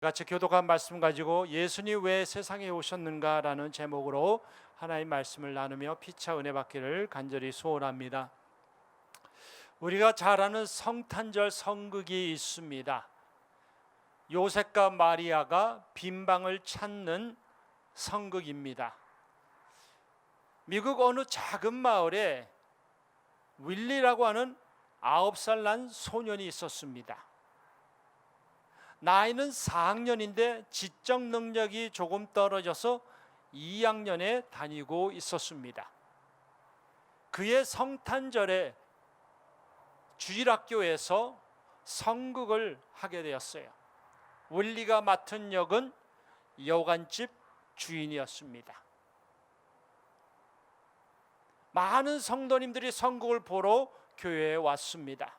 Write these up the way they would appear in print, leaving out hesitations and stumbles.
같이 교독한 말씀 가지고 예수님 왜 세상에 오셨는가라는 제목으로 하나님 말씀을 나누며 피차 은혜 받기를 간절히 소원합니다. 우리가 잘 아는 성탄절 성극이 있습니다. 요셉과 마리아가 빈방을 찾는 성극입니다. 미국 어느 작은 마을에 윌리라고 하는 9살 난 소년이 있었습니다. 나이는 4학년인데 지적 능력이 조금 떨어져서 2학년에 다니고 있었습니다. 그의 성탄절에 주일학교에서 성극을 하게 되었어요. 윌리가 맡은 역은 여관집 주인이었습니다. 많은 성도님들이 성극을 보러 교회에 왔습니다.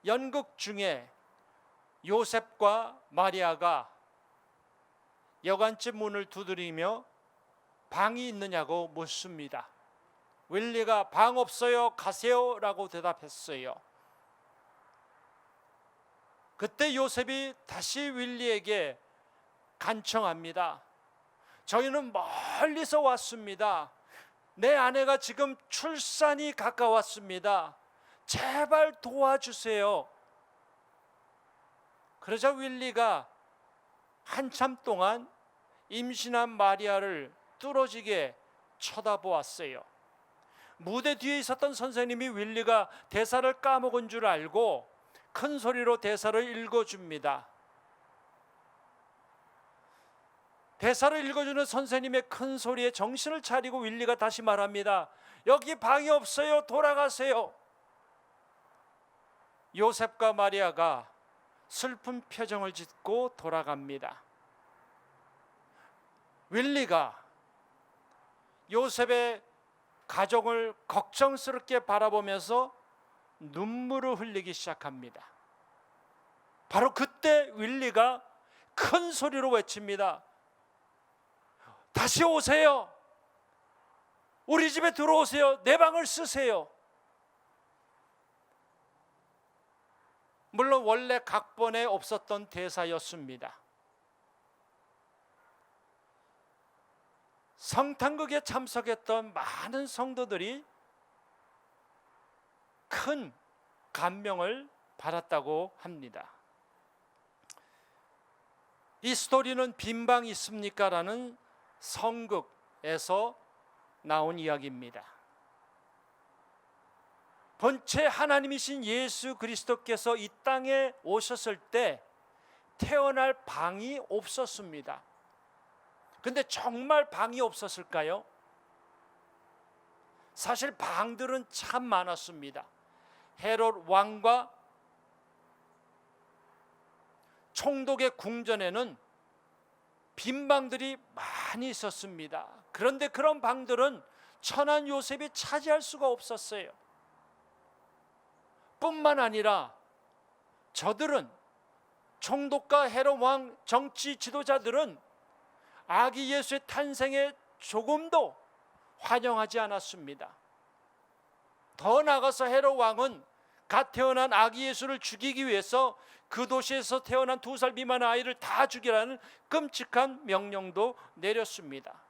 연극 중에 요셉과 마리아가 여관집 문을 두드리며 방이 있느냐고 묻습니다. 윌리가 방 없어요, 가세요 라고 대답했어요. 그때 요셉이 다시 윌리에게 간청합니다. 저희는 멀리서 왔습니다. 내 아내가 지금 출산이 가까웠습니다. 제발 도와주세요. 그러자 윌리가 한참 동안 임신한 마리아를 뚫어지게 쳐다보았어요. 무대 뒤에 있었던 선생님이 윌리가 대사를 까먹은 줄 알고 큰 소리로 대사를 읽어줍니다. 대사를 읽어주는 선생님의 큰 소리에 정신을 차리고 윌리가 다시 말합니다. 여기 방이 없어요. 돌아가세요. 요셉과 마리아가 슬픈 표정을 짓고 돌아갑니다. 윌리가 요셉의 가족을 걱정스럽게 바라보면서 눈물을 흘리기 시작합니다. 바로 그때 윌리가 큰 소리로 외칩니다. 다시 오세요. 우리 집에 들어오세요. 내 방을 쓰세요. 물론 원래 각본에 없었던 대사였습니다. 성탄극에 참석했던 많은 성도들이 큰 감명을 받았다고 합니다. 이 스토리는 빈방 있습니까? 라는 성극에서 나온 이야기입니다. 본체 하나님이신 예수 그리스도께서 이 땅에 오셨을 때 태어날 방이 없었습니다. 근데 정말 방이 없었을까요? 사실 방들은 참 많았습니다. 헤롯 왕과 총독의 궁전에는 빈 방들이 많이 있었습니다. 그런데 그런 방들은 천한 요셉이 차지할 수가 없었어요. 뿐만 아니라 저들은, 총독과 헤롯 왕 정치 지도자들은 아기 예수의 탄생에 조금도 환영하지 않았습니다. 더 나아가서 헤롯 왕은 갓 태어난 아기 예수를 죽이기 위해서 그 도시에서 태어난 2살 미만 아이를 다 죽이라는 끔찍한 명령도 내렸습니다.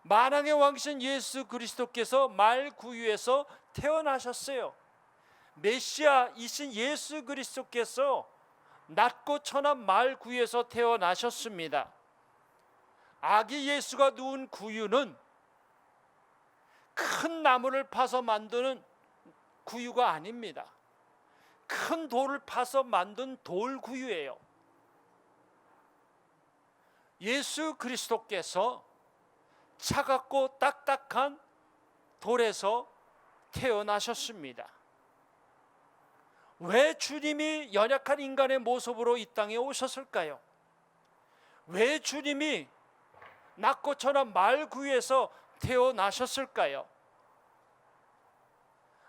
만왕의 왕이신 예수 그리스도께서 말구유에서 태어나셨어요. 메시아이신 예수 그리스도께서 낮고 천한 말구유에서 태어나셨습니다. 아기 예수가 누운 구유는 큰 나무를 파서 만드는 구유가 아닙니다. 큰 돌을 파서 만든 돌구유예요. 예수 그리스도께서 차갑고 딱딱한 돌에서 태어나셨습니다. 왜 주님이 연약한 인간의 모습으로 이 땅에 오셨을까요? 왜 주님이 낮고 천한 말구유에서 태어나셨을까요?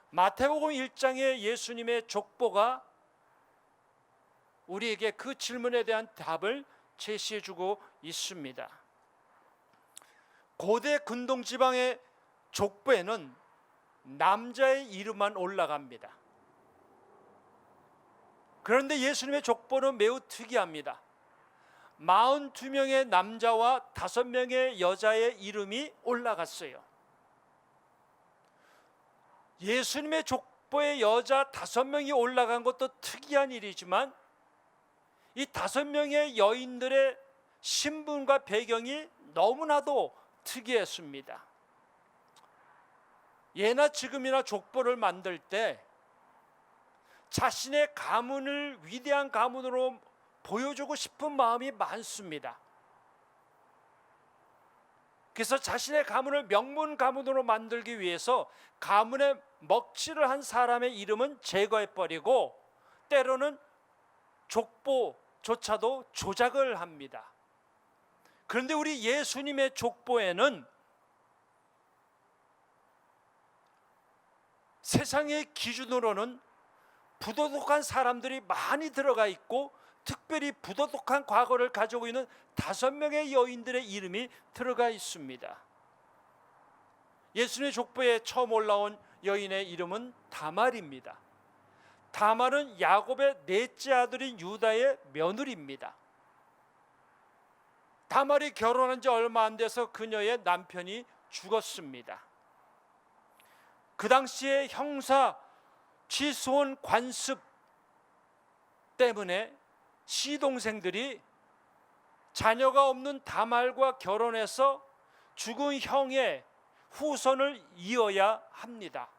마태복음 1장의 예수님의 족보가 우리에게 그 질문에 대한 답을 제시해주고 있습니다. 고대 근동지방의 족보에는 남자의 이름만 올라갑니다. 그런데 예수님의 족보는 매우 특이합니다. 42명의 남자와 5명의 여자의 이름이 올라갔어요. 예수님의 족보에 여자 5명이 올라간 것도 특이한 일이지만 이 5명의 여인들의 신분과 배경이 너무나도 특이했습니다. 예나 지금이나 족보를 만들 때 자신의 가문을 위대한 가문으로 보여주고 싶은 마음이 많습니다. 그래서 자신의 가문을 명문 가문으로 만들기 위해서 가문에 먹칠을 한 사람의 이름은 제거해버리고 때로는 족보조차도 조작을 합니다. 그런데 우리 예수님의 족보에는 세상의 기준으로는 부도덕한 사람들이 많이 들어가 있고 특별히 부도덕한 과거를 가지고 있는 5명의 여인들의 이름이 들어가 있습니다. 예수님의 족보에 처음 올라온 여인의 이름은 다말입니다. 다말은 야곱의 넷째 아들인 유다의 며느리입니다. 다말이 결혼한 지 얼마 안 돼서 그녀의 남편이 죽었습니다. 그 당시에 형사 취소원 관습 때문에 시동생들이 자녀가 없는 다말과 결혼해서 죽은 형의 후손을 이어야 합니다.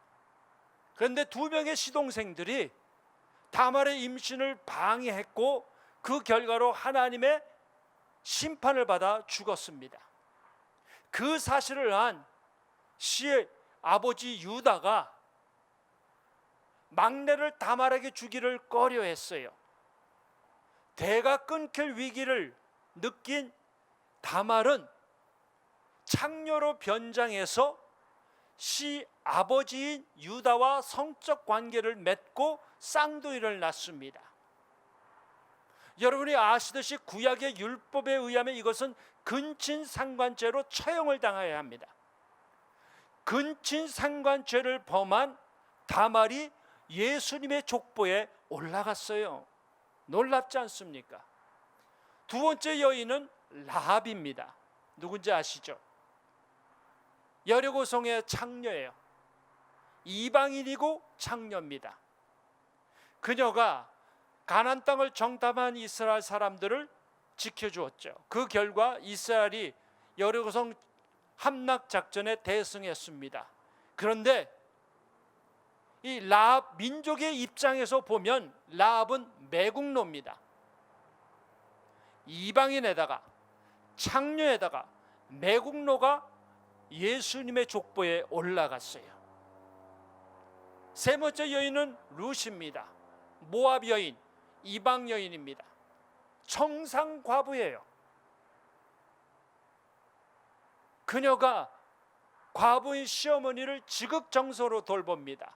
그런데 2명의 시동생들이 다말의 임신을 방해했고 그 결과로 하나님의 심판을 받아 죽었습니다. 그 사실을 안 시의 아버지 유다가 막내를 다말에게 주기를 꺼려했어요. 대가 끊길 위기를 느낀 다말은 창녀로 변장해서 시 아버지인 유다와 성적 관계를 맺고 쌍둥이를 낳습니다. 여러분이 아시듯이 구약의 율법에 의하면 이것은 근친상간죄로 처형을 당해야 합니다. 근친상간죄를 범한 다말이 예수님의 족보에 올라갔어요. 놀랍지 않습니까? 2번째 여인은 라합입니다. 누군지 아시죠? 여리고성의 창녀예요. 이방인이고 창녀입니다. 그녀가 가나안 땅을 정탐한 이스라엘 사람들을 지켜주었죠. 그 결과 이스라엘이 여리고성 함락 작전에 대승했습니다. 그런데 이 라합 민족의 입장에서 보면 라합은 매국노입니다. 이방인에다가 창녀에다가 매국노가 예수님의 족보에 올라갔어요. 3번째 여인은 룻입니다. 모압 여인, 이방 여인입니다. 청상과부예요. 그녀가 과부인 시어머니를 지극정서로 돌봅니다.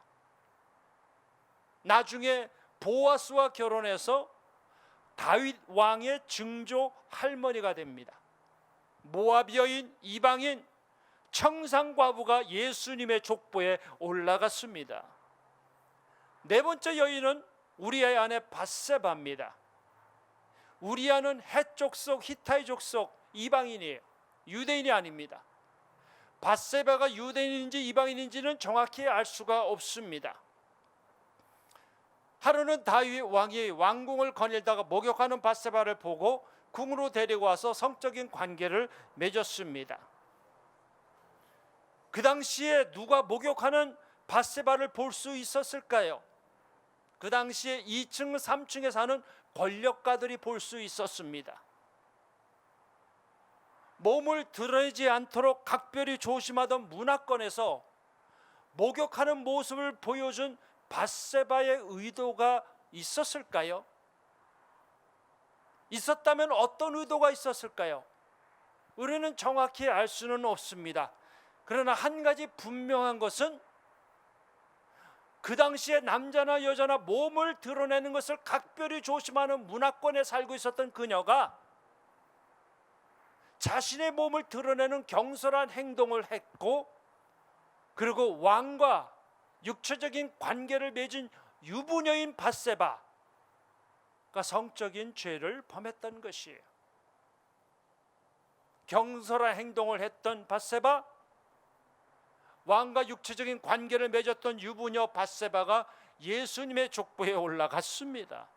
나중에 보아스와 결혼해서 다윗 왕의 증조 할머니가 됩니다. 모압 여인, 이방인, 청상과부가 예수님의 족보에 올라갔습니다. 4번째 여인은 우리아의 아내 밧세바입니다. 우리아는 헷 족속, 히타이 족속 이방인이에요. 유대인이 아닙니다. 밧세바가 유대인인지 이방인인지는 정확히 알 수가 없습니다. 하루는 다윗 왕이 왕궁을 거닐다가 목욕하는 밧세바를 보고 궁으로 데리고 와서 성적인 관계를 맺었습니다. 그 당시에 누가 목욕하는 밧세바를 볼 수 있었을까요? 그 당시에 2층, 3층에 사는 권력가들이 볼 수 있었습니다. 몸을 드러내지 않도록 각별히 조심하던 문화권에서 목욕하는 모습을 보여준 밧세바의 의도가 있었을까요? 있었다면 어떤 의도가 있었을까요? 우리는 정확히 알 수는 없습니다. 그러나 한 가지 분명한 것은 그 당시에 남자나 여자나 몸을 드러내는 것을 각별히 조심하는 문화권에 살고 있었던 그녀가 자신의 몸을 드러내는 경솔한 행동을 했고, 그리고 왕과 육체적인 관계를 맺은 유부녀인 밧세바, 성적인 죄를 범했던 것이에요. 경솔한 행동을 했던 밧세바, 왕과 육체적인 관계를 맺었던 유부녀 밧세바가 예수님의 족보에 올라갔습니다.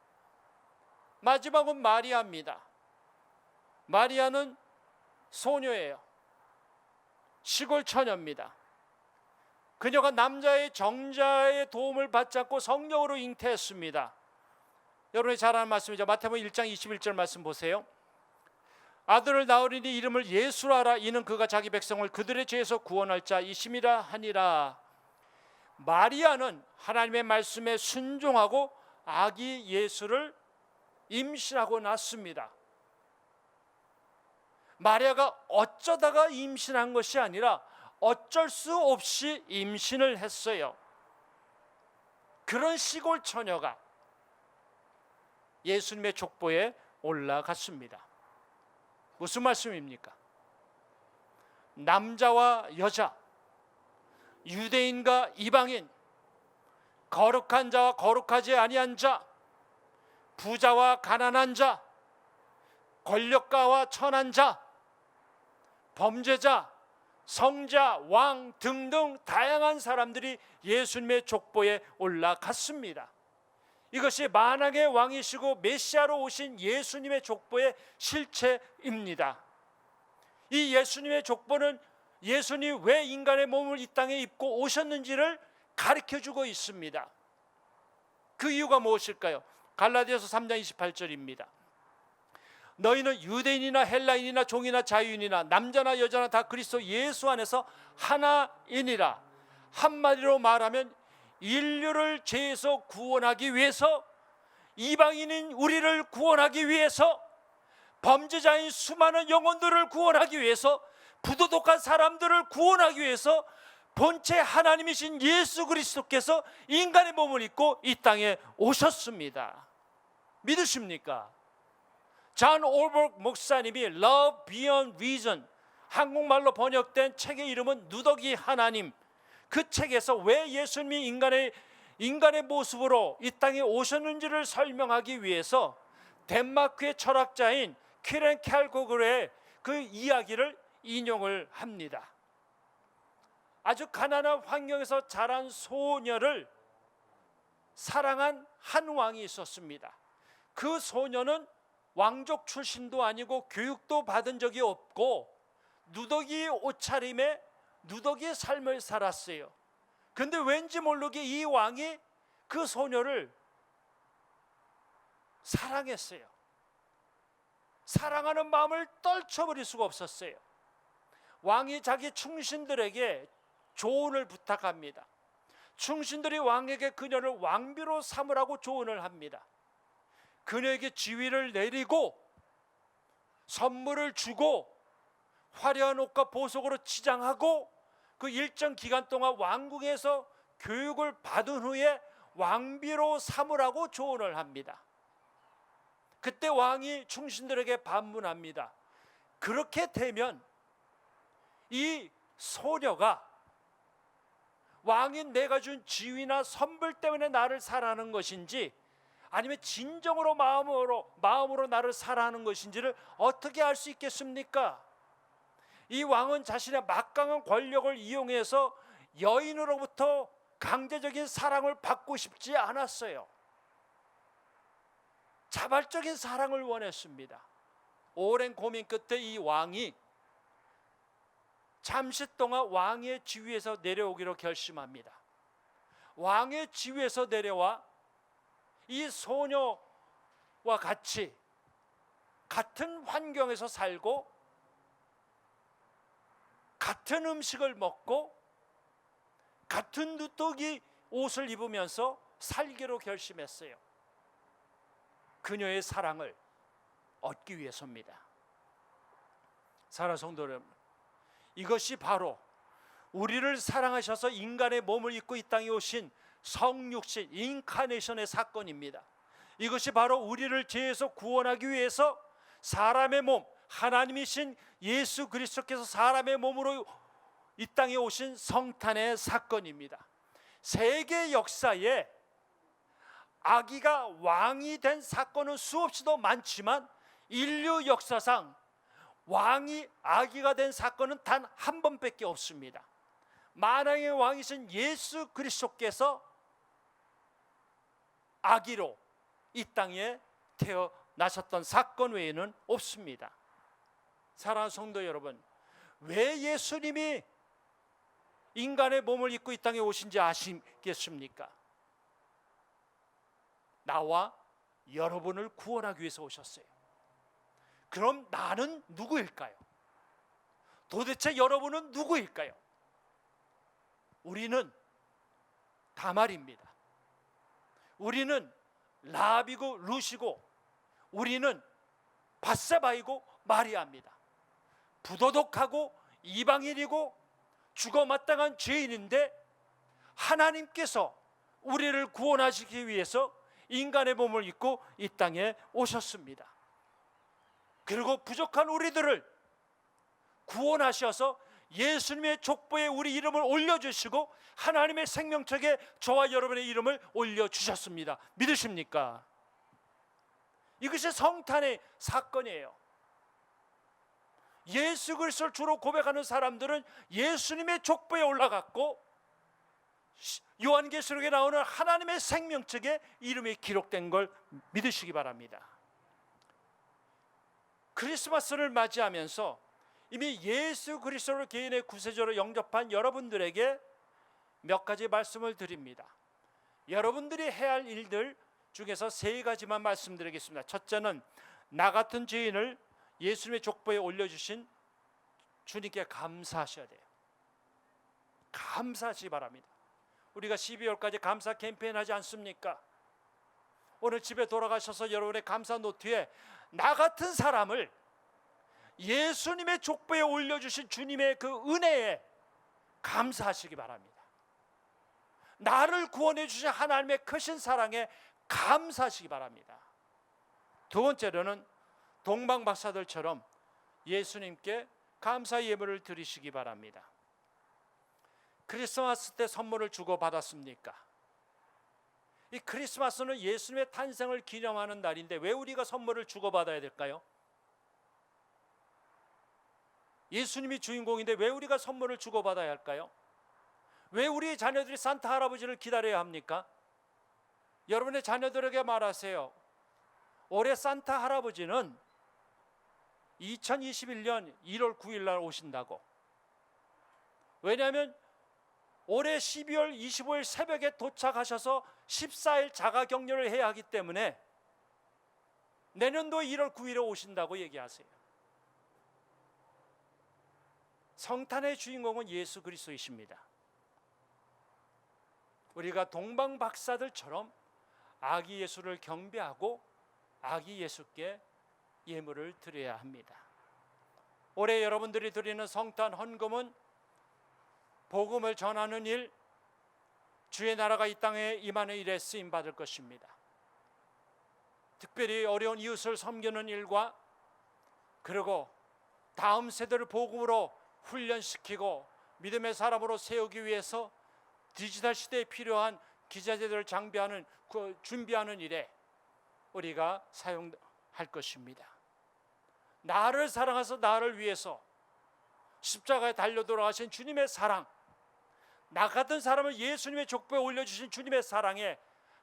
마지막은 마리아입니다. 마리아는 소녀예요. 시골 처녀입니다. 그녀가 남자의 정자의 도움을 받지 않고 성령으로 잉태했습니다. 여러분이 잘 아는 말씀이죠. 마태복음 1장 21절 말씀 보세요. 아들을 낳으리니 이름을 예수라 하라. 이는 그가 자기 백성을 그들의 죄에서 구원할 자이심이라 하니라. 마리아는 하나님의 말씀에 순종하고 아기 예수를 임신하고 낳습니다. 마리아가 어쩌다가 임신한 것이 아니라 어쩔 수 없이 임신을 했어요. 그런 시골 처녀가 예수님의 족보에 올라갔습니다. 무슨 말씀입니까? 남자와 여자, 유대인과 이방인, 거룩한 자와 거룩하지 아니한 자, 부자와 가난한 자, 권력가와 천한 자, 범죄자, 성자, 왕 등등 다양한 사람들이 예수님의 족보에 올라갔습니다. 이것이 만왕의 왕이시고 메시아로 오신 예수님의 족보의 실체입니다. 이 예수님의 족보는 예수님이 왜 인간의 몸을 이 땅에 입고 오셨는지를 가르쳐주고 있습니다. 그 이유가 무엇일까요? 갈라디아서 3장 28절입니다. 너희는 유대인이나 헬라인이나 종이나 자유인이나 남자나 여자나 다 그리스도 예수 안에서 하나이니라. 한마디로 말하면 인류를 죄에서 구원하기 위해서, 이방인인 우리를 구원하기 위해서, 범죄자인 수많은 영혼들을 구원하기 위해서, 부도덕한 사람들을 구원하기 위해서 본체 하나님이신 예수 그리스도께서 인간의 몸을 입고 이 땅에 오셨습니다. 믿으십니까? 존 올버그 목사님이 Love Beyond Reason, 한국말로 번역된 책의 이름은 누더기 하나님. 그 책에서 왜 예수님이 인간의 모습으로 이 땅에 오셨는지를 설명하기 위해서 덴마크의 철학자인 퀴렌 켈고그의 그 이야기를 인용을 합니다. 아주 가난한 환경에서 자란 소녀를 사랑한 한 왕이 있었습니다. 그 소녀는 왕족 출신도 아니고 교육도 받은 적이 없고 누더기 옷차림에 누더기의 삶을 살았어요. 근데 왠지 모르게 이 왕이 그 소녀를 사랑했어요. 사랑하는 마음을 떨쳐버릴 수가 없었어요. 왕이 자기 충신들에게 조언을 부탁합니다. 충신들이 왕에게 그녀를 왕비로 삼으라고 조언을 합니다. 그녀에게 지위를 내리고 선물을 주고 화려한 옷과 보석으로 치장하고 그 일정 기간 동안 왕궁에서 교육을 받은 후에 왕비로 삼으라고 조언을 합니다. 그때 왕이 충신들에게 반문합니다. 그렇게 되면 이 소녀가 왕인 내가 준 지위나 선물 때문에 나를 사랑하는 것인지 아니면 진정으로 마음으로 나를 사랑하는 것인지를 어떻게 알 수 있겠습니까? 이 왕은 자신의 막강한 권력을 이용해서 여인으로부터 강제적인 사랑을 받고 싶지 않았어요. 자발적인 사랑을 원했습니다. 오랜 고민 끝에 이 왕이 잠시 동안 왕의 지위에서 내려오기로 결심합니다. 왕의 지위에서 내려와 이 소녀와 같이 같은 환경에서 살고 같은 음식을 먹고 같은 누더기 옷을 입으면서 살기로 결심했어요. 그녀의 사랑을 얻기 위해서입니다. 사랑하는 성도 여러분, 이것이 바로 우리를 사랑하셔서 인간의 몸을 입고 이 땅에 오신 성육신 인카네이션의 사건입니다. 이것이 바로 우리를 죄에서 구원하기 위해서 사람의 몸, 하나님이신 예수 그리스도께서 사람의 몸으로 이 땅에 오신 성탄의 사건입니다. 세계 역사에 아기가 왕이 된 사건은 수없이도 많지만 인류 역사상 왕이 아기가 된 사건은 단 한 번밖에 없습니다. 만왕의 왕이신 예수 그리스도께서 아기로 이 땅에 태어나셨던 사건 외에는 없습니다. 사랑하는 성도 여러분, 왜 예수님이 인간의 몸을 입고 이 땅에 오신지 아시겠습니까? 나와 여러분을 구원하기 위해서 오셨어요. 그럼 나는 누구일까요? 도대체 여러분은 누구일까요? 우리는 다말입니다. 우리는 라비고 루시고, 우리는 바세바이고 마리아입니다. 부도덕하고 이방인이고 죽어마땅한 죄인인데 하나님께서 우리를 구원하시기 위해서 인간의 몸을 입고 이 땅에 오셨습니다. 그리고 부족한 우리들을 구원하셔서 예수님의 족보에 우리 이름을 올려주시고 하나님의 생명책에 저와 여러분의 이름을 올려주셨습니다. 믿으십니까? 이것이 성탄의 사건이에요. 예수 그리스도를 주로 고백하는 사람들은 예수님의 족보에 올라갔고 요한계시록에 나오는 하나님의 생명책에 이름이 기록된 걸 믿으시기 바랍니다. 크리스마스를 맞이하면서 이미 예수 그리스도를 개인의 구세주로 영접한 여러분들에게 몇 가지 말씀을 드립니다. 여러분들이 해야 할 일들 중에서 세 가지만 말씀드리겠습니다. 첫째는 나 같은 죄인을 예수님의 족보에 올려주신 주님께 감사하셔야 돼요. 감사하시기 바랍니다. 우리가 12월까지 감사 캠페인 하지 않습니까? 오늘 집에 돌아가셔서 여러분의 감사 노트에 나 같은 사람을 예수님의 족보에 올려주신 주님의 그 은혜에 감사하시기 바랍니다. 나를 구원해 주신 하나님의 크신 사랑에 감사하시기 바랍니다. 두 번째로는 동방박사들처럼 예수님께 감사 예물을 드리시기 바랍니다. 크리스마스 때 선물을 주고받았습니까? 이 크리스마스는 예수님의 탄생을 기념하는 날인데 왜 우리가 선물을 주고받아야 될까요? 예수님이 주인공인데 왜 우리가 선물을 주고받아야 할까요? 왜 우리 자녀들이 산타 할아버지를 기다려야 합니까? 여러분의 자녀들에게 말하세요. 올해 산타 할아버지는 2021년 1월 9일 날 오신다고. 왜냐하면 올해 12월 25일 새벽에 도착하셔서 14일 자가격리를 해야 하기 때문에 내년도 1월 9일에 오신다고 얘기하세요. 성탄의 주인공은 예수 그리스도이십니다. 우리가 동방박사들처럼 아기 예수를 경배하고 아기 예수께 예물을 드려야 합니다. 올해 여러분들이 드리는 성탄 헌금은 복음을 전하는 일, 주의 나라가 이 땅에 임하는 일에 쓰임받을 것입니다. 특별히 어려운 이웃을 섬기는 일과 그리고 다음 세대를 복음으로 훈련시키고 믿음의 사람으로 세우기 위해서 디지털 시대에 필요한 기자재들을 장비하는 준비하는 일에 우리가 사용할 것입니다. 나를 사랑하셔서 나를 위해서 십자가에 달려 돌아가신 주님의 사랑, 나 같은 사람을 예수님의 족보에 올려주신 주님의 사랑에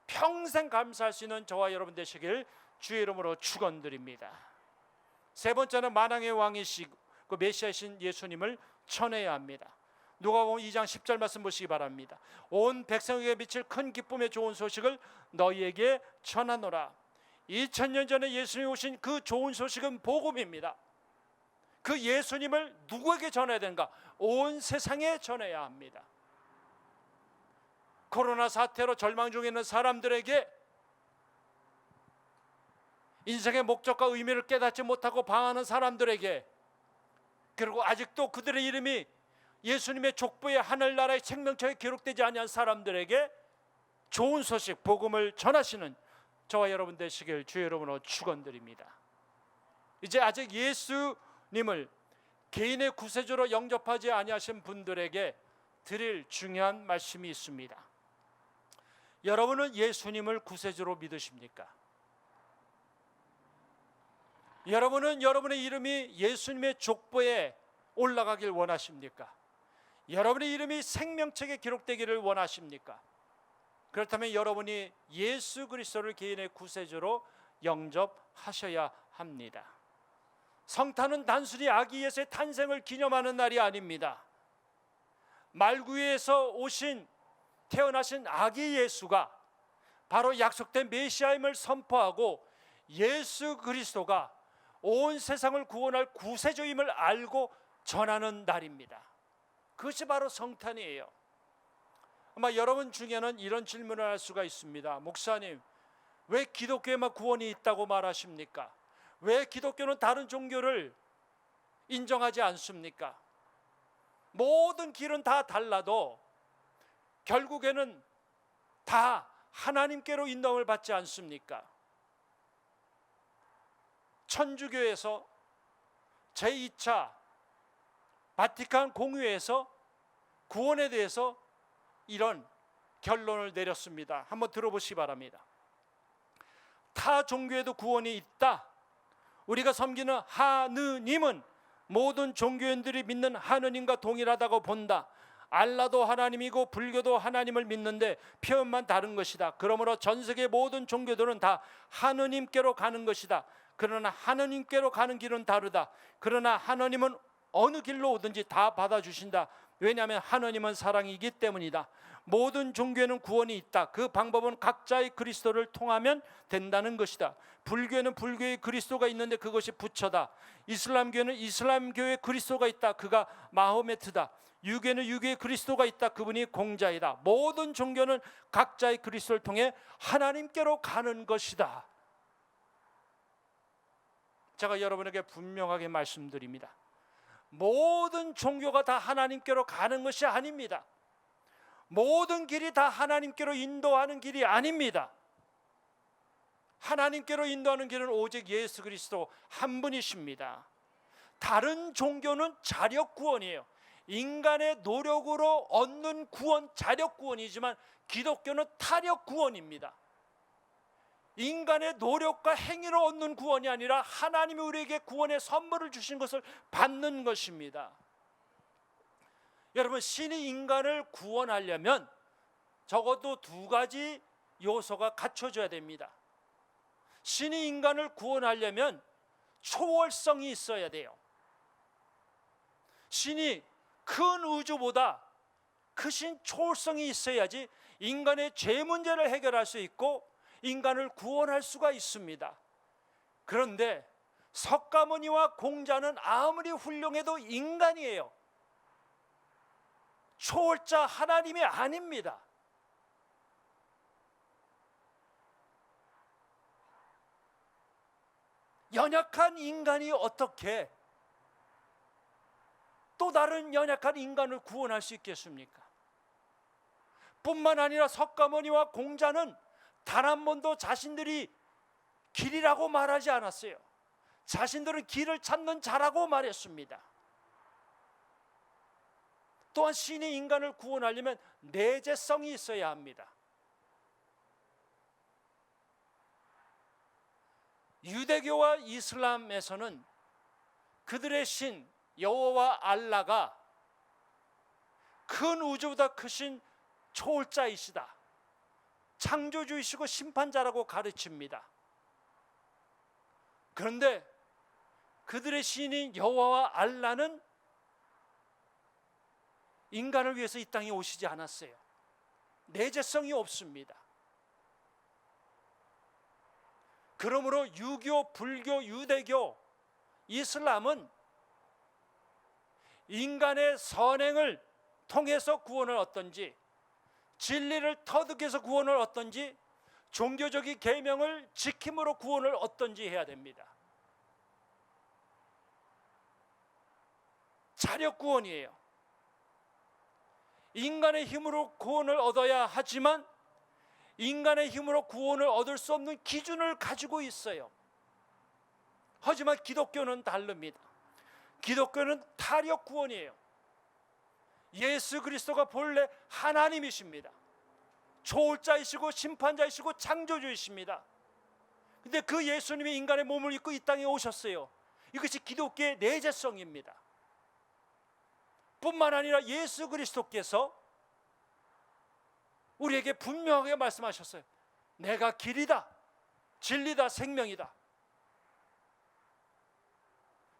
평생 감사할 수 있는 저와 여러분 되시길 주의 이름으로 축원드립니다. 세 번째는 만왕의 왕이시고 그 메시아이신 예수님을 전해야 합니다. 누가복음 2장 10절 말씀 보시기 바랍니다. 온 백성에게 미칠 큰 기쁨의 좋은 소식을 너희에게 전하노라. 2000년 전에 예수님이 오신 그 좋은 소식은 복음입니다. 그 예수님을 누구에게 전해야 되는가? 온 세상에 전해야 합니다. 코로나 사태로 절망 중에 있는 사람들에게 인생의 목적과 의미를 깨닫지 못하고 방황하는 사람들에게 그리고 아직도 그들의 이름이 예수님의 족보에 하늘나라의 생명책에 기록되지 아니한 사람들에게 좋은 소식, 복음을 전하시는 저와 여러분 되시길 주의 이름으로 축원드립니다. 이제 아직 예수님을 개인의 구세주로 영접하지 아니하신 분들에게 드릴 중요한 말씀이 있습니다. 여러분은 예수님을 구세주로 믿으십니까? 여러분은 여러분의 이름이 예수님의 족보에 올라가길 원하십니까? 여러분의 이름이 생명책에 기록되기를 원하십니까? 그렇다면 여러분이 예수 그리스도를 개인의 구세주로 영접하셔야 합니다. 성탄은 단순히 아기 예수의 탄생을 기념하는 날이 아닙니다. 말구에서 오신 태어나신 아기 예수가 바로 약속된 메시아임을 선포하고 예수 그리스도가 온 세상을 구원할 구세주임을 알고 전하는 날입니다. 그것이 바로 성탄이에요. 아마 여러분 중에는 이런 질문을 할 수가 있습니다. 목사님, 왜 기독교에만 구원이 있다고 말하십니까? 왜 기독교는 다른 종교를 인정하지 않습니까? 모든 길은 다 달라도 결국에는 다 하나님께로 인도함을 받지 않습니까? 천주교에서 제2차 바티칸 공의회에서 구원에 대해서 이런 결론을 내렸습니다. 한번 들어보시기 바랍니다. 타 종교에도 구원이 있다. 우리가 섬기는 하느님은 모든 종교인들이 믿는 하느님과 동일하다고 본다. 알라도 하나님이고 불교도 하나님을 믿는데 표현만 다른 것이다. 그러므로 전 세계 모든 종교들은 다 하느님께로 가는 것이다. 그러나 하느님께로 가는 길은 다르다. 그러나 하느님은 어느 길로 오든지 다 받아주신다. 왜냐하면 하느님은 사랑이기 때문이다. 모든 종교에는 구원이 있다. 그 방법은 각자의 그리스도를 통하면 된다는 것이다. 불교에는 불교의 그리스도가 있는데 그것이 부처다. 이슬람교에는 이슬람교의 그리스도가 있다. 그가 마호메트다. 유교에는 유교의 그리스도가 있다. 그분이 공자이다. 모든 종교는 각자의 그리스도를 통해 하나님께로 가는 것이다. 제가 여러분에게 분명하게 말씀드립니다. 모든 종교가 다 하나님께로 가는 것이 아닙니다. 모든 길이 다 하나님께로 인도하는 길이 아닙니다. 하나님께로 인도하는 길은 오직 예수 그리스도 한 분이십니다. 다른 종교는 자력 구원이에요. 인간의 노력으로 얻는 구원, 자력 구원이지만 기독교는 타력 구원입니다. 인간의 노력과 행위로 얻는 구원이 아니라 하나님이 우리에게 구원의 선물을 주신 것을 받는 것입니다. 여러분, 신이 인간을 구원하려면 적어도 두 가지 요소가 갖춰져야 됩니다. 신이 인간을 구원하려면 초월성이 있어야 돼요. 신이 큰 우주보다 크신 초월성이 있어야지 인간의 죄 문제를 해결할 수 있고 인간을 구원할 수가 있습니다. 그런데 석가모니와 공자는 아무리 훌륭해도 인간이에요. 초월자 하나님이 아닙니다. 연약한 인간이 어떻게 또 다른 연약한 인간을 구원할 수 있겠습니까? 뿐만 아니라 석가모니와 공자는 단 한 번도 자신들이 길이라고 말하지 않았어요. 자신들은 길을 찾는 자라고 말했습니다. 또한 신이 인간을 구원하려면 내재성이 있어야 합니다. 유대교와 이슬람에서는 그들의 신 여호와 알라가 큰 우주보다 크신 초월자이시다, 창조주이시고 심판자라고 가르칩니다. 그런데 그들의 신인 여호와와 알라는 인간을 위해서 이 땅에 오시지 않았어요. 내재성이 없습니다. 그러므로 유교, 불교, 유대교, 이슬람은 인간의 선행을 통해서 구원을 얻든지 진리를 터득해서 구원을 얻든지 종교적인 계명을 지킴으로 구원을 얻든지 해야 됩니다. 자력 구원이에요. 인간의 힘으로 구원을 얻어야 하지만 인간의 힘으로 구원을 얻을 수 없는 기준을 가지고 있어요. 하지만 기독교는 다릅니다. 기독교는 타력 구원이에요. 예수 그리스도가 본래 하나님이십니다. 조울자이시고 심판자이시고 창조주이십니다. 근데 그 예수님이 인간의 몸을 입고 이 땅에 오셨어요. 이것이 기독교의 내재성입니다. 뿐만 아니라 예수 그리스도께서 우리에게 분명하게 말씀하셨어요. 내가 길이다, 진리다, 생명이다.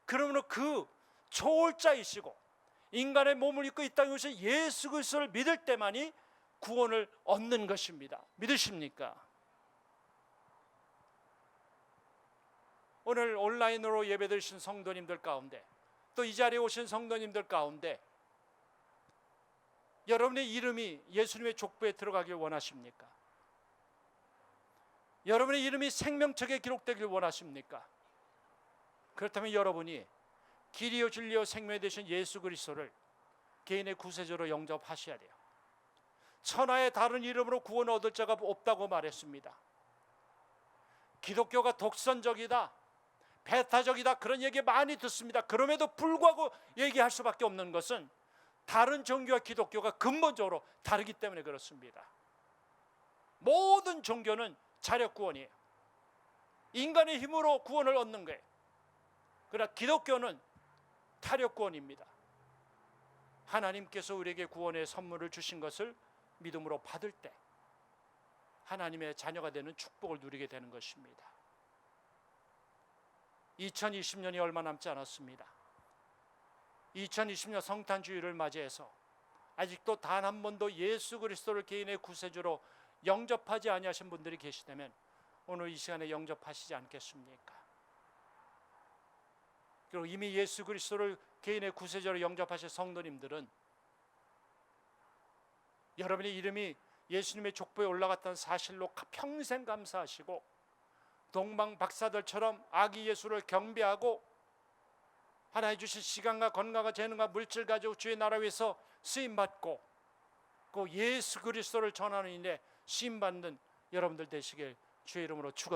그러므로 그 초월자이시고 인간의 몸을 입고 이 땅에 오신 예수 그리스도를 믿을 때만이 구원을 얻는 것입니다. 믿으십니까? 오늘 온라인으로 예배드리신 성도님들 가운데, 또 이 자리에 오신 성도님들 가운데 여러분의 이름이 예수님의 족보에 들어가길 원하십니까? 여러분의 이름이 생명책에 기록되길 원하십니까? 그렇다면 여러분이 길이요 진리요 생명이 되신 예수 그리스도를 개인의 구세주로 영접하셔야 돼요. 천하의 다른 이름으로 구원을 얻을 자가 없다고 말했습니다. 기독교가 독선적이다, 배타적이다, 그런 얘기 많이 듣습니다. 그럼에도 불구하고 얘기할 수밖에 없는 것은 다른 종교와 기독교가 근본적으로 다르기 때문에 그렇습니다. 모든 종교는 자력구원이에요. 인간의 힘으로 구원을 얻는 거예요. 그러나 기독교는 타력구원입니다. 하나님께서 우리에게 구원의 선물을 주신 것을 믿음으로 받을 때 하나님의 자녀가 되는 축복을 누리게 되는 것입니다. 2020년이 얼마 남지 않았습니다. 2020년 성탄주의를 맞이해서 아직도 단 한 번도 예수 그리스도를 개인의 구세주로 영접하지 아니하신 분들이 계시다면 오늘 이 시간에 영접하시지 않겠습니까? 그리고 이미 예수 그리스도를 개인의 구세주로 영접하신 성도님들은 여러분의 이름이 예수님의 족보에 올라갔다는 사실로 평생 감사하시고 동방 박사들처럼 아기 예수를 경배하고 하나님 주신 시간과 건강과 재능과 물질 가지고 주의 나라 위해서 쓰임받고 그 예수 그리스도를 전하는 일에 쓰임받는 여러분들 되시길 주의 이름으로 축원드립니다.